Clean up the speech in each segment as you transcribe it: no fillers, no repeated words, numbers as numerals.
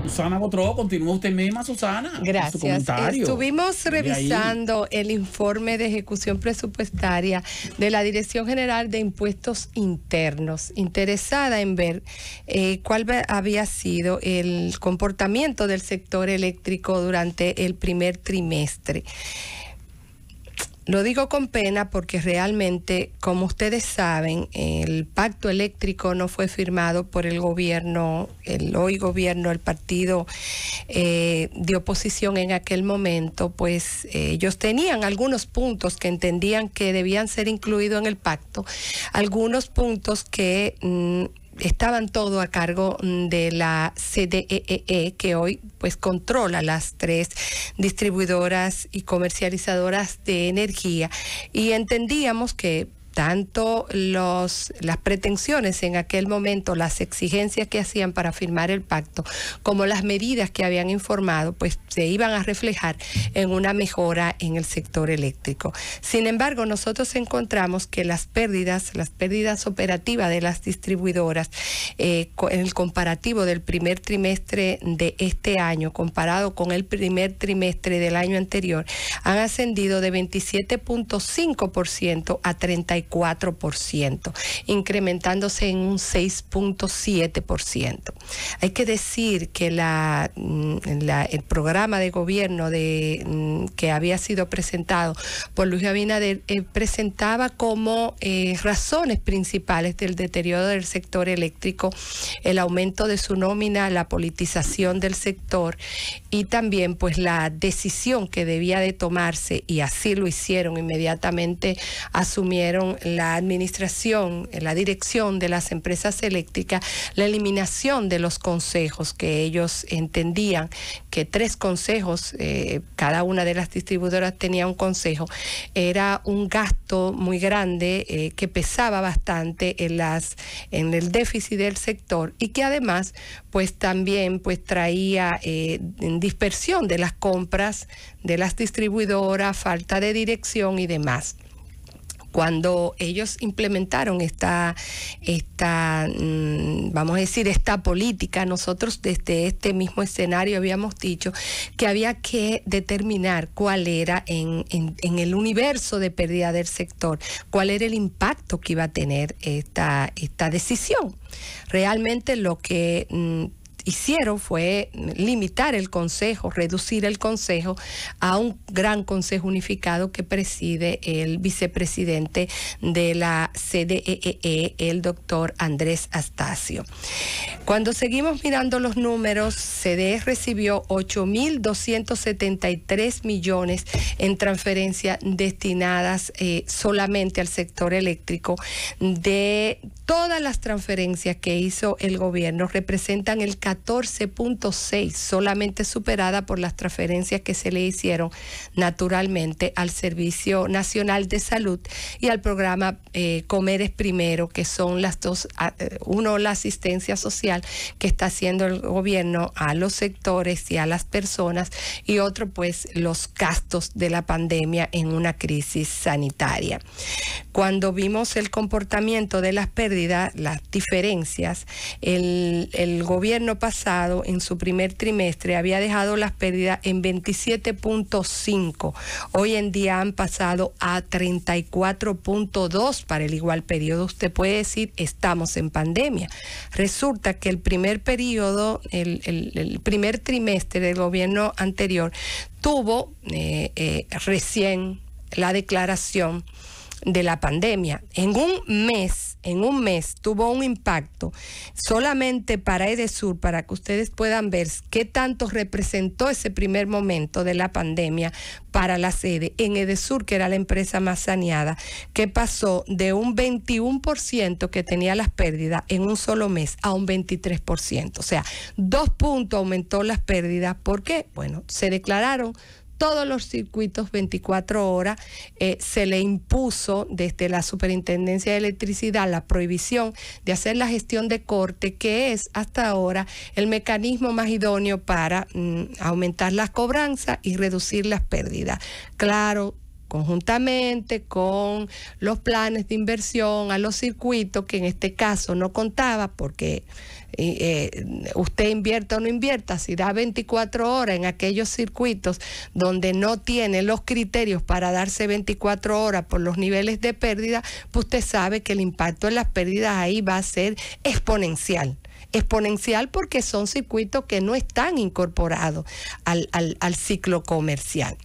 Susana Botró, continúa usted misma, Susana. Gracias. Su comentario. Estuvimos revisando el informe de ejecución presupuestaria de la Dirección General de Impuestos Internos, interesada en ver cuál había sido el comportamiento del sector eléctrico durante el primer trimestre. Lo digo con pena porque realmente, como ustedes saben, el pacto eléctrico no fue firmado por el gobierno, el hoy gobierno, el partido de oposición en aquel momento, pues ellos tenían algunos puntos que entendían que debían ser incluidos en el pacto, algunos puntos que estaban todo a cargo de la CDEE, que hoy pues controla las 3 distribuidoras y comercializadoras de energía, y entendíamos que tanto las pretensiones en aquel momento, las exigencias que hacían para firmar el pacto, como las medidas que habían informado, pues se iban a reflejar en una mejora en el sector eléctrico. Sin embargo, nosotros encontramos que las pérdidas operativas de las distribuidoras, en el comparativo del primer trimestre de este año, comparado con el primer trimestre del año anterior, han ascendido de 27.5% a 34%, incrementándose en un 6.7%. Hay que decir que el programa de gobierno que había sido presentado por Luis Abinader presentaba como razones principales del deterioro del sector eléctrico el aumento de su nómina, la politización del sector y también pues la decisión que debía de tomarse, y así lo hicieron, inmediatamente asumieron la administración, la dirección de las empresas eléctricas, la eliminación de los consejos, que ellos entendían que 3 consejos, cada una de las distribuidoras tenía un consejo, era un gasto muy grande que pesaba bastante en el déficit del sector, y que además pues también pues traía dispersión de las compras de las distribuidoras, falta de dirección y demás. Cuando ellos implementaron vamos a decir, esta política, nosotros desde este mismo escenario habíamos dicho que había que determinar cuál era en el universo de pérdida del sector, cuál era el impacto que iba a tener esta decisión. Realmente lo que hicieron fue limitar el consejo, reducir el consejo a un gran consejo unificado que preside el vicepresidente de la CDEE, el doctor Andrés Astacio. Cuando seguimos mirando los números, CDE recibió 8.273 millones en transferencias destinadas solamente al sector eléctrico. De todas las transferencias que hizo el gobierno, representan el 14.6, solamente superada por las transferencias que se le hicieron naturalmente al Servicio Nacional de Salud y al programa Comer es Primero, que son las dos, uno, la asistencia social que está haciendo el gobierno a los sectores y a las personas, y otro pues los gastos de la pandemia en una crisis sanitaria. Cuando vimos el comportamiento de las pérdidas, las diferencias, el gobierno pasado en su primer trimestre había dejado las pérdidas en 27.5. Hoy en día han pasado a 34.2 para el igual periodo. Usted puede decir, estamos en pandemia. Resulta que el primer periodo, el primer trimestre del gobierno anterior tuvo recién la declaración de la pandemia. En un mes tuvo un impacto solamente para Edesur, para que ustedes puedan ver qué tanto representó ese primer momento de la pandemia para la sede. En Edesur, que era la empresa más saneada, que pasó de un 21% que tenía las pérdidas en un solo mes a un 23%. O sea, 2 puntos aumentó las pérdidas. ¿Por qué? Bueno, se declararon todos los circuitos 24 horas, se le impuso desde la Superintendencia de Electricidad la prohibición de hacer la gestión de corte, que es hasta ahora el mecanismo más idóneo para aumentar las cobranzas y reducir las pérdidas. Claro, conjuntamente con los planes de inversión a los circuitos, que en este caso no contaba porque usted invierta o no invierta, si da 24 horas en aquellos circuitos donde no tiene los criterios para darse 24 horas por los niveles de pérdida, pues usted sabe que el impacto en las pérdidas ahí va a ser exponencial. Exponencial porque son circuitos que no están incorporados al ciclo comercial.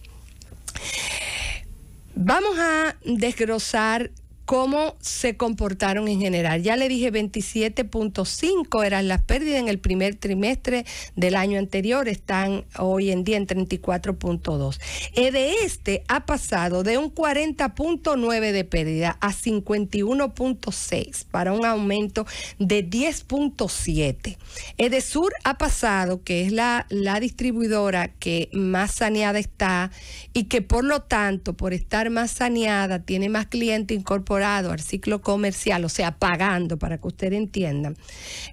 Vamos a desglosar cómo se comportaron en general. Ya le dije 27.5 eran las pérdidas en el primer trimestre del año anterior, están hoy en día en 34.2. De ha pasado de un 40.9 de pérdida a 51.6 para un aumento de 10.7. Edesur ha pasado, que es la distribuidora que más saneada está y que por lo tanto, por estar más saneada, tiene más clientes incorporados al ciclo comercial, o sea, pagando, para que ustedes entiendan,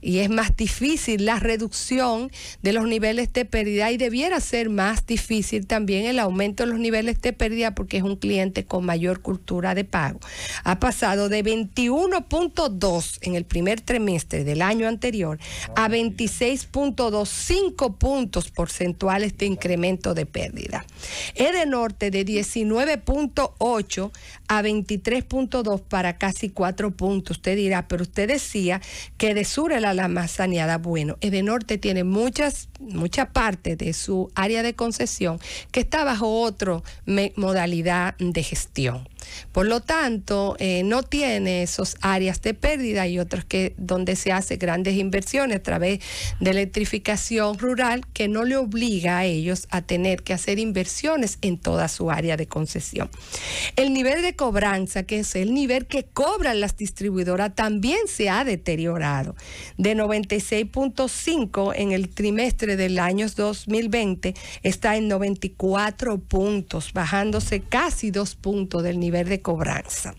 y es más difícil la reducción de los niveles de pérdida, y debiera ser más difícil también el aumento de los niveles de pérdida porque es un cliente con mayor cultura de pago. Ha pasado de 21.2 en el primer trimestre del año anterior a 26.2, 5 puntos porcentuales de incremento de pérdida. Edenorte de 19.8 a 23.2 para casi 4 puntos. Usted dirá, pero usted decía que Edesur era la más saneada. Bueno, Edenorte tiene mucha parte de su área de concesión que está bajo otra modalidad de gestión. Por lo tanto, no tiene esas áreas de pérdida y otras donde se hace grandes inversiones a través de electrificación rural, que no le obliga a ellos a tener que hacer inversiones en toda su área de concesión. El nivel de cobranza, que es el nivel que cobran las distribuidoras, también se ha deteriorado. De 96.5 en el trimestre del año 2020, está en 94 puntos, bajándose casi 2 puntos del nivel de cobranza.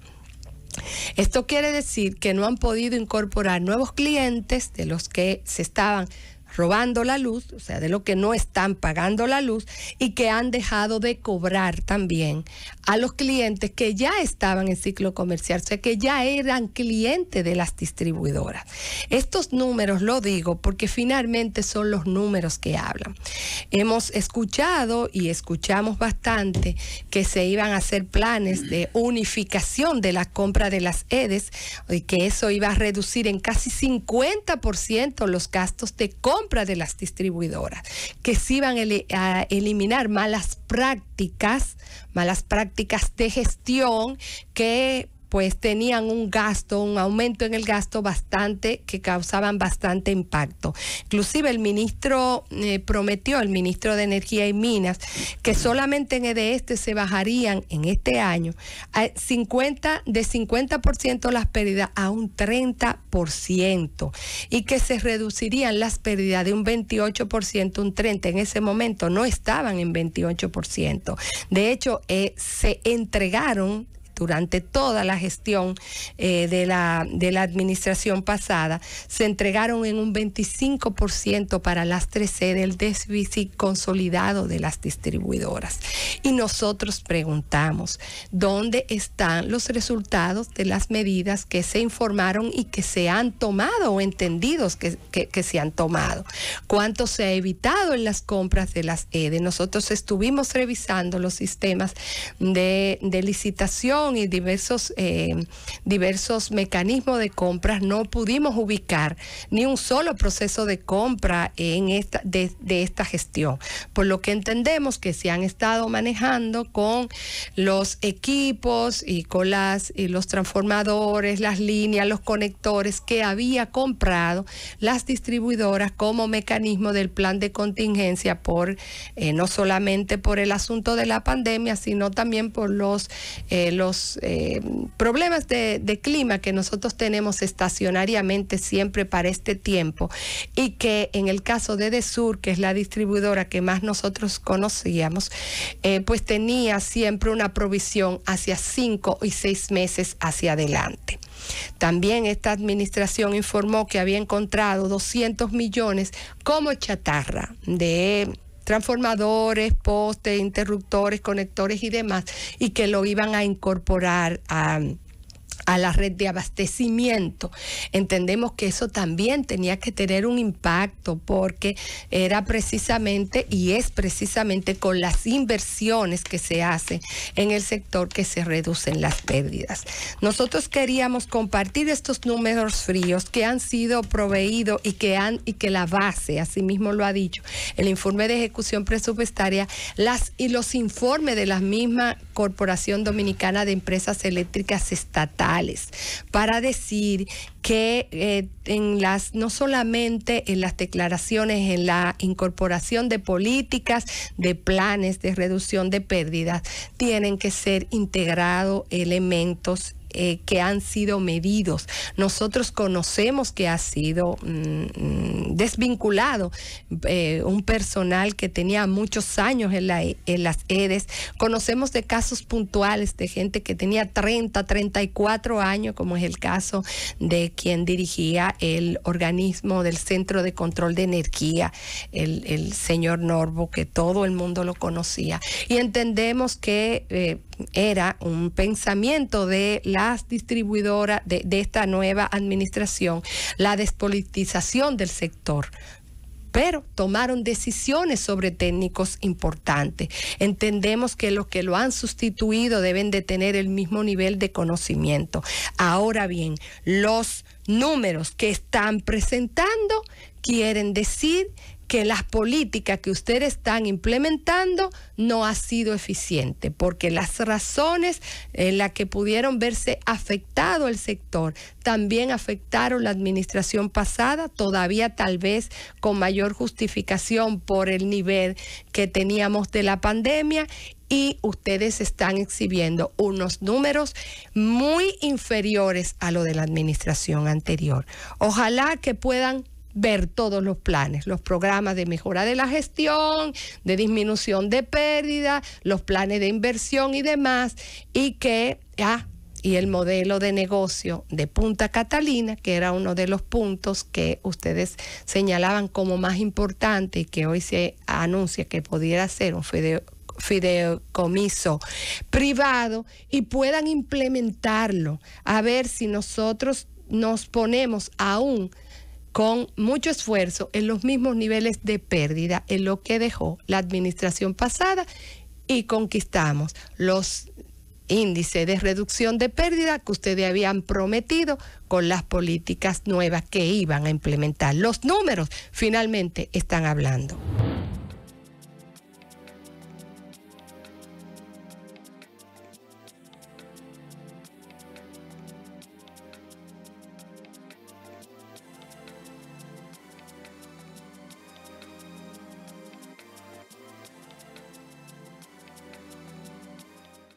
Esto quiere decir que no han podido incorporar nuevos clientes de los que se estaban robando la luz, o sea, de lo que no están pagando la luz, y que han dejado de cobrar también a los clientes que ya estaban en ciclo comercial, o sea, que ya eran clientes de las distribuidoras. Estos números lo digo porque finalmente son los números que hablan. Hemos escuchado y escuchamos bastante que se iban a hacer planes de unificación de la compra de las EDES y que eso iba a reducir en casi 50% los gastos de compra de las distribuidoras, que se iban a eliminar malas prácticas de gestión que pues tenían un aumento en el gasto bastante, que causaban bastante impacto. Inclusive el ministro prometió, el ministro de Energía y Minas, que solamente en EDESTE se bajarían en este año de 50% las pérdidas a un 30% y que se reducirían las pérdidas de un 28% a un 30%. En ese momento no estaban en 28%. De hecho, se entregaron durante toda la gestión de la administración pasada, se entregaron en un 25% para las 3 sedes el déficit consolidado de las distribuidoras. Y nosotros preguntamos, ¿dónde están los resultados de las medidas que se informaron y que se han tomado o entendidos que se han tomado? ¿Cuánto se ha evitado en las compras de las EDE? Nosotros estuvimos revisando los sistemas de licitación y diversos mecanismos de compras. No pudimos ubicar ni un solo proceso de compra de esta gestión, por lo que entendemos que se han estado manejando con los equipos y con los transformadores, las líneas, los conectores que había comprado las distribuidoras como mecanismo del plan de contingencia no solamente por el asunto de la pandemia, sino también por los problemas de clima que nosotros tenemos estacionariamente siempre para este tiempo, y que en el caso de Edesur, que es la distribuidora que más nosotros conocíamos, pues tenía siempre una provisión hacia 5 y 6 meses hacia adelante. También esta administración informó que había encontrado 200 millones como chatarra de transformadores, postes, interruptores, conectores y demás, y que lo iban a incorporar a la red de abastecimiento. Entendemos que eso también tenía que tener un impacto, porque era precisamente y es precisamente con las inversiones que se hacen en el sector que se reducen las pérdidas. Nosotros queríamos compartir estos números fríos que han sido proveídos y que la base, así mismo lo ha dicho, el informe de ejecución presupuestaria y los informes de la misma Corporación Dominicana de Empresas Eléctricas Estatales, para decir que no solamente en las declaraciones, en la incorporación de políticas, de planes de reducción de pérdidas, tienen que ser integrados elementos que han sido medidos. Nosotros conocemos que ha sido desvinculado un personal que tenía muchos años en las EDES. Conocemos de casos puntuales de gente que tenía 30, 34 años, como es el caso de quien dirigía el organismo del Centro de Control de Energía, el señor Norbo, que todo el mundo lo conocía. Y entendemos que era un pensamiento de las distribuidoras de esta nueva administración, la despolitización del sector. Pero tomaron decisiones sobre técnicos importantes. Entendemos que los que lo han sustituido deben de tener el mismo nivel de conocimiento. Ahora bien, los números que están presentando quieren decir que las políticas que ustedes están implementando no ha sido eficiente, porque las razones en las que pudieron verse afectado el sector también afectaron la administración pasada, todavía tal vez con mayor justificación por el nivel que teníamos de la pandemia, y ustedes están exhibiendo unos números muy inferiores a lo de la administración anterior. Ojalá que puedan ver todos los planes, los programas de mejora de la gestión, de disminución de pérdida, los planes de inversión y demás, y el modelo de negocio de Punta Catalina, que era uno de los puntos que ustedes señalaban como más importante y que hoy se anuncia que pudiera ser un fideicomiso privado, y puedan implementarlo, a ver si nosotros nos ponemos aún con mucho esfuerzo en los mismos niveles de pérdida en lo que dejó la administración pasada, y conquistamos los índices de reducción de pérdida que ustedes habían prometido con las políticas nuevas que iban a implementar. Los números finalmente están hablando.